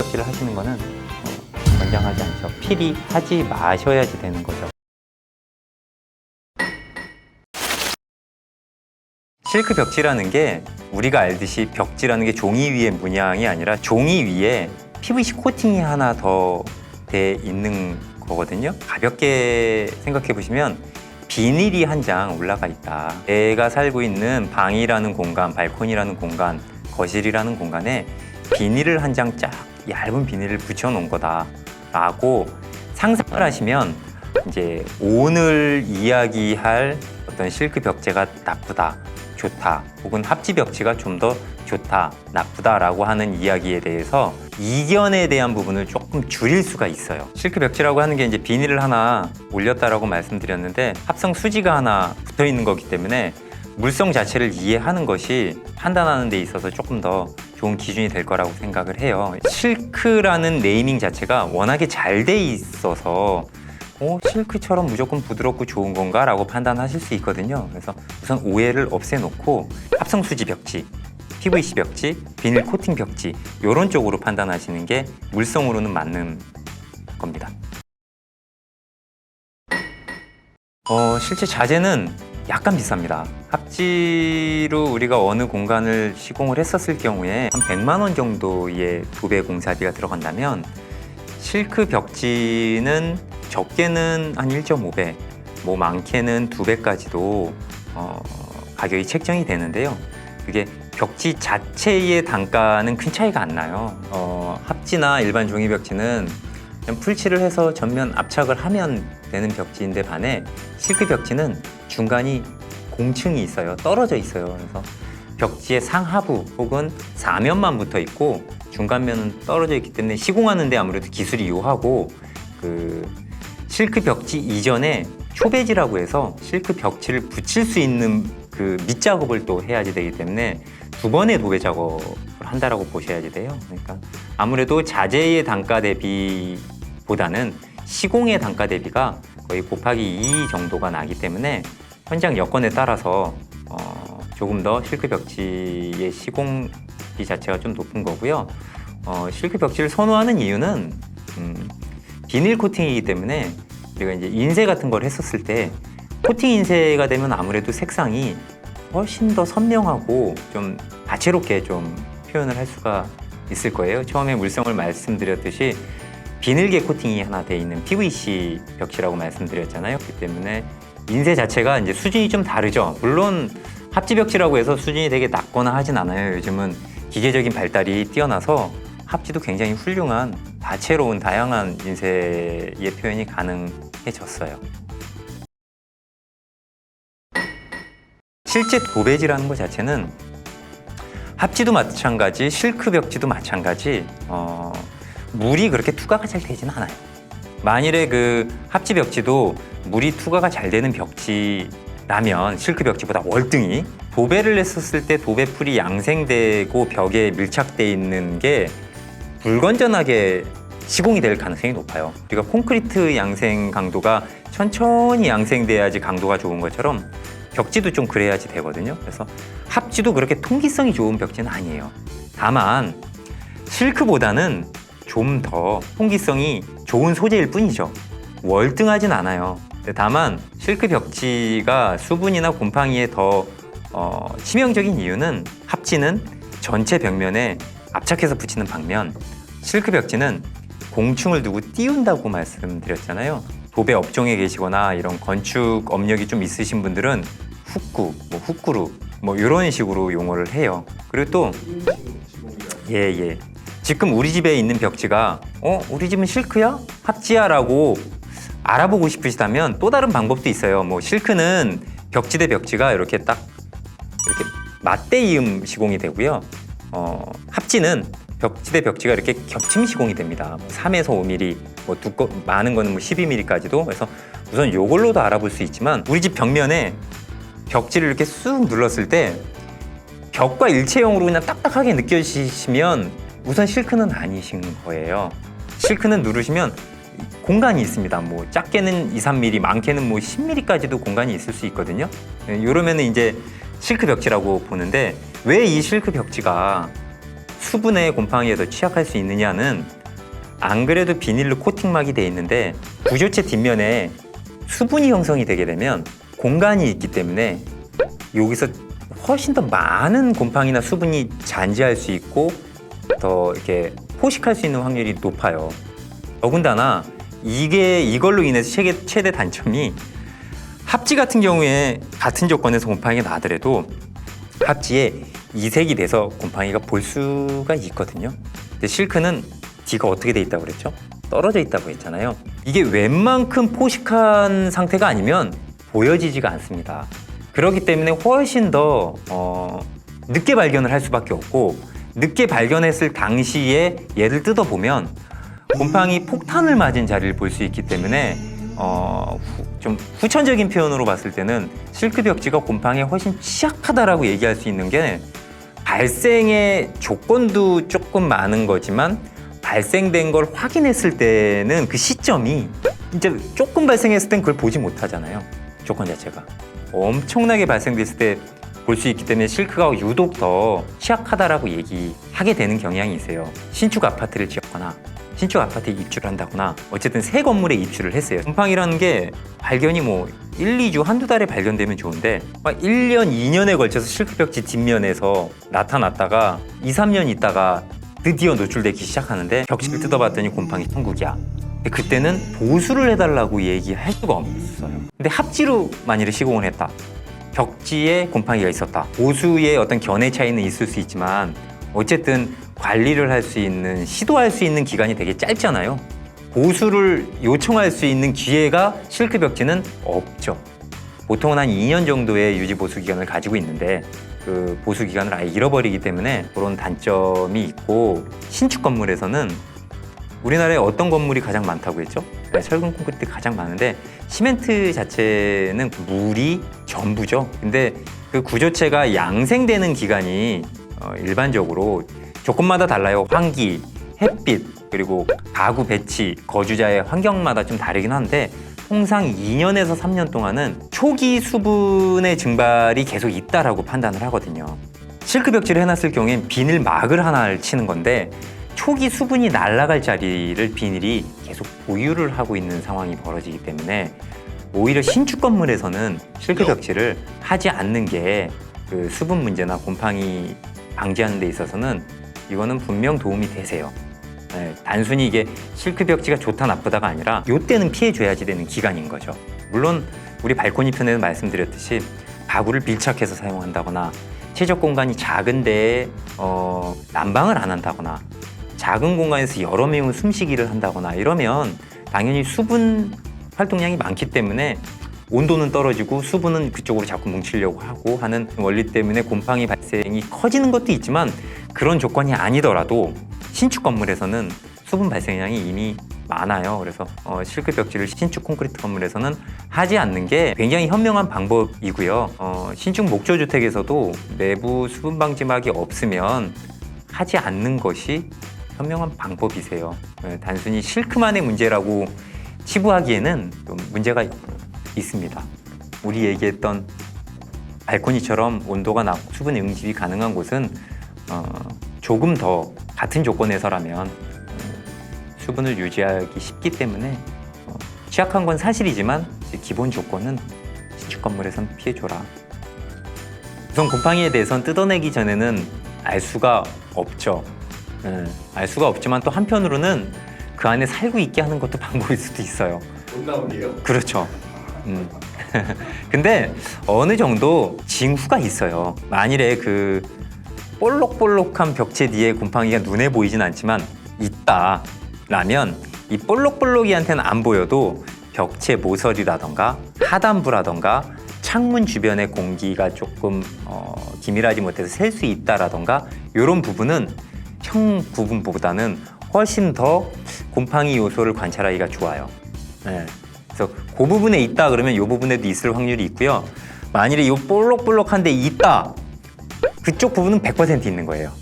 벽지를 하시는 거는 권장하지 않죠. 필히 하지 마셔야지 되는 거죠. 실크 벽지라는 게 우리가 알듯이 벽지라는 게 종이 위에 문양이 아니라 종이 위에 PVC 코팅이 하나 더 돼 있는 거거든요. 가볍게 생각해 보시면 비닐이 한 장 올라가 있다. 내가 살고 있는 방이라는 공간, 발코니라는 공간, 거실이라는 공간에 비닐을 한 장 쫙 얇은 비닐을 붙여 놓은 거다 라고 상상을 하시면 이제 오늘 이야기할 어떤 실크 벽지가 나쁘다, 좋다, 혹은 합지 벽지가 좀 더 좋다, 나쁘다라고 하는 이야기에 대해서 이견에 대한 부분을 조금 줄일 수가 있어요. 실크 벽지라고 하는 게 이제 비닐을 하나 올렸다라고 말씀드렸는데 합성 수지가 하나 붙어 있는 거기 때문에 물성 자체를 이해하는 것이 판단하는 데 있어서 조금 더 좋은 기준이 될 거라고 생각을 해요. 실크라는 네이밍 자체가 워낙에 잘 돼 있어서 실크처럼 무조건 부드럽고 좋은 건가? 라고 판단하실 수 있거든요. 그래서 우선 오해를 없애놓고 합성수지 벽지, PVC 벽지, 비닐 코팅 벽지 이런 쪽으로 판단하시는 게 물성으로는 맞는 겁니다. 실제 자재는 약간 비쌉니다. 합지로 우리가 어느 공간을 시공을 했었을 경우에 한 100만 원 정도의 도배 공사비가 들어간다면 실크 벽지는 적게는 한 1.5배, 뭐 많게는 2배까지도 가격이 책정이 되는데요. 그게 벽지 자체의 단가는 큰 차이가 안 나요. 합지나 일반 종이 벽지는 그냥 풀칠을 해서 전면 압착을 하면 되는 벽지인데 반해 실크 벽지는 중간이 공층이 있어요. 떨어져 있어요. 그래서 벽지의 상하부 혹은 사면만 붙어 있고 중간면은 떨어져 있기 때문에 시공하는데 아무래도 기술이 요하고 실크 벽지 이전에 초배지라고 해서 실크 벽지를 붙일 수 있는 그 밑작업을 또 해야지 되기 때문에 2번의 도배 작업을 한다라고 보셔야지 돼요. 그러니까 아무래도 자재의 단가 대비보다는 시공의 단가 대비가 거의 곱하기 2 정도가 나기 때문에 현장 여건에 따라서 조금 더 실크 벽지의 시공비 자체가 좀 높은 거고요. 실크 벽지를 선호하는 이유는 비닐 코팅이기 때문에 우리가 이제 인쇄 같은 걸 했었을 때 코팅 인쇄가 되면 아무래도 색상이 훨씬 더 선명하고 좀 다채롭게 좀 표현을 할 수가 있을 거예요. 처음에 물성을 말씀드렸듯이 비닐계 코팅이 하나 돼 있는 PVC 벽지라고 말씀드렸잖아요. 그렇기 때문에 인쇄 자체가 이제 수준이 좀 다르죠. 물론 합지 벽지라고 해서 수준이 되게 낮거나 하진 않아요. 요즘은 기계적인 발달이 뛰어나서 합지도 굉장히 훌륭한 다채로운 다양한 인쇄의 표현이 가능해졌어요. 실제 도배지라는 것 자체는 합지도 마찬가지, 실크 벽지도 마찬가지 물이 그렇게 투과가 잘 되지는 않아요. 만일에 그 합지 벽지도 물이 투과가 잘 되는 벽지라면 실크 벽지보다 월등히 도배를 했었을 때 도배풀이 양생되고 벽에 밀착돼 있는 게 불건전하게 시공이 될 가능성이 높아요. 우리가 콘크리트 양생 강도가 천천히 양생돼야지 강도가 좋은 것처럼 벽지도 좀 그래야지 되거든요. 그래서 합지도 그렇게 통기성이 좋은 벽지는 아니에요. 다만 실크보다는 좀 더 통기성이 좋은 소재일 뿐이죠. 월등하진 않아요. 다만 실크 벽지가 수분이나 곰팡이에 더 치명적인 이유는 합지는 전체 벽면에 압착해서 붙이는 반면 실크 벽지는 공충을 두고 띄운다고 말씀드렸잖아요. 도배 업종에 계시거나 이런 건축 업력이 좀 있으신 분들은 훅구, 훅구루 이런 식으로 용어를 해요. 그리고 또 지금 우리 집에 있는 벽지가 우리 집은 실크야? 합지야? 라고 알아보고 싶으시다면 또 다른 방법도 있어요. 실크는 벽지 대 벽지가 이렇게 맞대 이음 시공이 되고요. 합지는 벽지 대 벽지가 이렇게 겹침 시공이 됩니다. 3에서 5mm, 많은 거는 12mm까지도. 그래서 우선 이걸로도 알아볼 수 있지만 우리 집 벽면에 벽지를 이렇게 쑥 눌렀을 때 벽과 일체형으로 그냥 딱딱하게 느껴지시면 우선 실크는 아니신 거예요. 실크는 누르시면 공간이 있습니다. 작게는 2, 3mm, 많게는 10mm까지도 공간이 있을 수 있거든요. 이러면 이제 실크 벽지라고 보는데 왜 이 실크 벽지가 수분의 곰팡이에 더 취약할 수 있느냐는 안 그래도 비닐로 코팅막이 돼 있는데 구조체 뒷면에 수분이 형성이 되게 되면 공간이 있기 때문에 여기서 훨씬 더 많은 곰팡이나 수분이 잔재할 수 있고 더 이렇게 포식할 수 있는 확률이 높아요. 더군다나 이걸로 인해서 최대 단점이 합지 같은 경우에 같은 조건에서 곰팡이가 나더라도 합지에 이색이 돼서 곰팡이가 볼 수가 있거든요. 근데 실크는 D가 어떻게 돼 있다고 그랬죠? 떨어져 있다고 했잖아요. 이게 웬만큼 포식한 상태가 아니면 보여지지가 않습니다. 그렇기 때문에 훨씬 더 늦게 발견을 할 수밖에 없고, 늦게 발견했을 당시에 얘를 뜯어보면 곰팡이 폭탄을 맞은 자리를 볼 수 있기 때문에 좀 후천적인 표현으로 봤을 때는 실크 벽지가 곰팡이에 훨씬 취약하다라고 얘기할 수 있는 게, 발생의 조건도 조금 많은 거지만 발생된 걸 확인했을 때는 그 시점이 이제 조금 발생했을 땐 그걸 보지 못하잖아요. 조건 자체가 엄청나게 발생됐을 때 볼 수 있기 때문에 실크가 유독 더 취약하다라고 얘기하게 되는 경향이 있어요. 신축 아파트를 지었거나 신축 아파트에 입주를 한다거나 어쨌든 새 건물에 입주를 했어요. 곰팡이라는 게 발견이 뭐 1, 2주, 한두 달에 발견되면 좋은데 막 1년, 2년에 걸쳐서 실크 벽지 뒷면에서 나타났다가 2, 3년 있다가 드디어 노출되기 시작하는데 벽지를 뜯어봤더니 곰팡이 천국이야. 근데 그때는 보수를 해달라고 얘기할 수가 없어요. 근데 합지로 만일에 시공을 했다. 벽지에 곰팡이가 있었다. 보수의 어떤 견해 차이는 있을 수 있지만 어쨌든 관리를 할 수 있는, 시도할 수 있는 기간이 되게 짧잖아요. 보수를 요청할 수 있는 기회가 실크 벽지는 없죠. 보통은 한 2년 정도의 유지 보수 기간을 가지고 있는데 그 보수 기간을 아예 잃어버리기 때문에 그런 단점이 있고, 신축 건물에서는 우리나라에 어떤 건물이 가장 많다고 했죠? 네, 철근 콘크리트 가장 많은데 시멘트 자체는 물이 전부죠. 근데 그 구조체가 양생되는 기간이 일반적으로 조건마다 달라요. 환기, 햇빛, 그리고 가구 배치, 거주자의 환경마다 좀 다르긴 한데 통상 2년에서 3년 동안은 초기 수분의 증발이 계속 있다라고 판단을 하거든요. 실크 벽지를 해놨을 경우엔 비닐 막을 하나를 치는 건데 초기 수분이 날아갈 자리를 비닐이 계속 보유를 하고 있는 상황이 벌어지기 때문에 오히려 신축 건물에서는 실크 벽지를 하지 않는 게 그 수분 문제나 곰팡이 방지하는 데 있어서는 이거는 분명 도움이 되세요. 네, 단순히 이게 실크 벽지가 좋다 나쁘다가 아니라 이때는 피해줘야지 되는 기간인 거죠. 물론 우리 발코니 편에서 말씀드렸듯이 가구를 밀착해서 사용한다거나 최적 공간이 작은데 난방을 안 한다거나 작은 공간에서 여러 명은 숨쉬기를 한다거나 이러면 당연히 수분 활동량이 많기 때문에 온도는 떨어지고 수분은 그쪽으로 자꾸 뭉치려고 하고 하는 원리 때문에 곰팡이 발생이 커지는 것도 있지만, 그런 조건이 아니더라도 신축 건물에서는 수분 발생량이 이미 많아요. 그래서 실크 벽지를 신축 콘크리트 건물에서는 하지 않는 게 굉장히 현명한 방법이고요. 신축 목조 주택에서도 내부 수분 방지막이 없으면 하지 않는 것이 현명한 방법이세요. 단순히 실크만의 문제라고 치부하기에는 좀 문제가 있습니다. 우리 얘기했던 발코니처럼 온도가 낮고 수분의 응집이 가능한 곳은 조금 더 같은 조건에서라면 수분을 유지하기 쉽기 때문에 취약한 건 사실이지만 기본 조건은 신축 건물에선 피해줘라. 우선 곰팡이에 대해서는 뜯어내기 전에는 알 수가 없죠. 알 수가 없지만 또 한편으로는 그 안에 살고 있게 하는 것도 방법일 수도 있어요. 농담이에요? 그렇죠. 근데 어느 정도 징후가 있어요. 만일에 그 볼록볼록한 벽체 뒤에 곰팡이가 눈에 보이진 않지만 있다라면 이 볼록볼록이한테는 안 보여도 벽체 모서리라던가 하단부라던가 창문 주변의 공기가 조금 기밀하지 못해서 셀 수 있다라던가 이런 부분은 형 부분보다는 훨씬 더 곰팡이 요소를 관찰하기가 좋아요. 네. 그래서 그 부분에 있다 그러면 이 부분에도 있을 확률이 있고요. 만일에 이 볼록볼록한 데 있다, 그쪽 부분은 100% 있는 거예요.